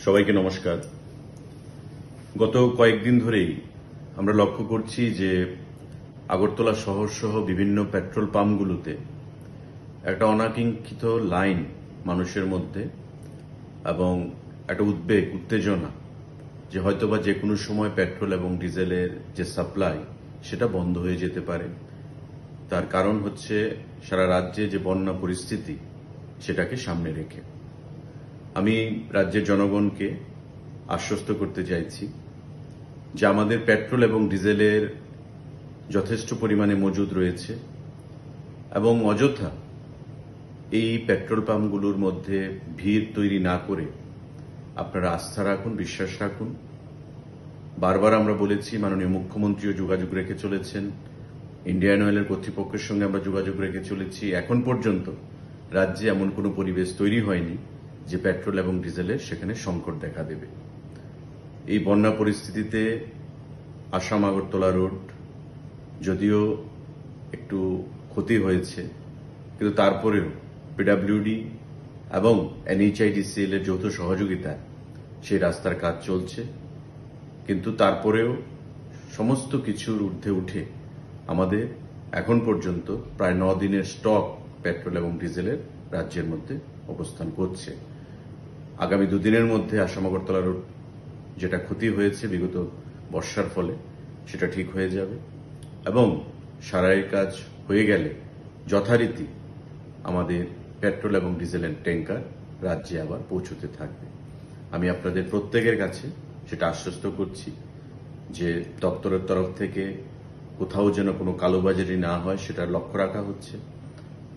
সবাইকে নমস্কার। গত কয়েকদিন ধরেই আমরা লক্ষ্য করছি যে আগরতলা শহর সহ বিভিন্ন পেট্রোল পাম্পগুলোতে একটা অনাকাঙ্ক্ষিত লাইন মানুষের মধ্যে এবং একটা উদ্বেগ উত্তেজনা যে হয়তোবা যে কোনো সময় পেট্রোল এবং ডিজেলের যে সাপ্লাই সেটা বন্ধ হয়ে যেতে পারে। তার কারণ হচ্ছে সারা রাজ্যে যে বন্যা পরিস্থিতি সেটাকে সামনে রেখে আমি রাজ্যের জনগণকে আশ্বস্ত করতে চাইছি যে আমাদের পেট্রোল এবং ডিজেলের যথেষ্ট পরিমাণে মজুদ রয়েছে এবং অযথা এই পেট্রোল পাম্পগুলোর মধ্যে ভিড় তৈরি না করে আপনারা আস্থা রাখুন, বিশ্বাস রাখুন। বারবার আমরা বলেছি, মাননীয় মুখ্যমন্ত্রীও যোগাযোগ রেখে চলেছেন, ইন্ডিয়ান অয়েলের কর্তৃপক্ষের সঙ্গে আমরা যোগাযোগ রেখে চলেছি। এখন পর্যন্ত রাজ্যে এমন কোনো পরিবেশ তৈরি হয়নি যে পেট্রোল এবং ডিজেলের সেখানে সংকট দেখা দেবে। এই বন্যা পরিস্থিতিতে আসাম আগরতলা রোড যদিও একটু ক্ষতি হয়েছে, কিন্তু তারপরেও পিডব্লিউডি এবং NHIDCL এর যৌথ সহযোগিতায় সেই রাস্তার কাজ চলছে। কিন্তু তারপরেও সমস্ত কিছুর ঊর্ধ্বে উঠে আমাদের এখন পর্যন্ত প্রায় 9 দিনের স্টক পেট্রোল এবং ডিজেলের রাজ্যের মধ্যে অবস্থান করছে। আগামী 2 দিনের মধ্যে আসাম আগরতলা রোড যেটা ক্ষতি হয়েছে বিগত বর্ষার ফলে সেটা ঠিক হয়ে যাবে এবং সারাইয়ের কাজ হয়ে গেলে যথারীতি আমাদের পেট্রোল এবং ডিজেলের ট্যাঙ্কার রাজ্যে আবার পৌঁছতে থাকবে। আমি আপনাদের প্রত্যেকের কাছে সেটা আশ্বস্ত করছি যে দপ্তরের তরফ থেকে কোথাও যেন কোনো কালোবাজারি না হয় সেটার লক্ষ্য রাখা হচ্ছে।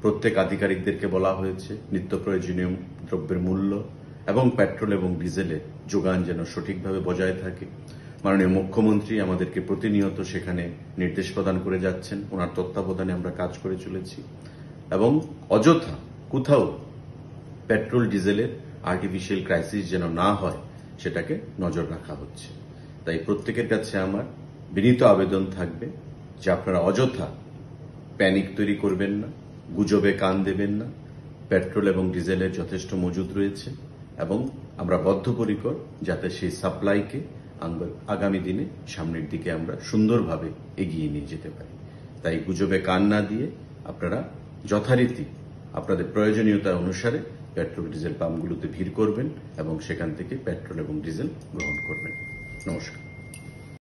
প্রত্যেক আধিকারিকদেরকে বলা হয়েছে নিত্য প্রয়োজনীয় দ্রব্যের মূল্য এবং পেট্রোল এবং ডিজেলের যোগান যেন সঠিকভাবে বজায় থাকে। মাননীয় মুখ্যমন্ত্রী আমাদেরকে প্রতিনিয়ত সেখানে নির্দেশ প্রদান করে যাচ্ছেন, ওনার তত্ত্বাবধানে আমরা কাজ করে চলেছি এবং অযথা কোথাও পেট্রোল ডিজেলের আর্টিফিশিয়াল ক্রাইসিস যেন না হয় সেটাকে নজর রাখা হচ্ছে। তাই প্রত্যেকের কাছে আমার বিনীত আবেদন থাকবে যে আপনারা অযথা প্যানিক তৈরি করবেন না, গুজবে কান দেবেন না। পেট্রোল এবং ডিজেলের যথেষ্ট মজুদ রয়েছে এবং আমরা বদ্ধপরিকর যাতে সেই সাপ্লাইকে আগামী দিনে সামনের দিকে আমরা সুন্দরভাবে এগিয়ে নিয়ে যেতে পারি। তাই গুজবে কান না দিয়ে আপনারা যথারীতি আপনাদের প্রয়োজনীয়তা অনুসারে পেট্রোল ডিজেল পাম্পগুলোতে ভিড় করবেন এবং সেখান থেকে পেট্রোল এবং ডিজেল গ্রহণ করবেন। নমস্কার।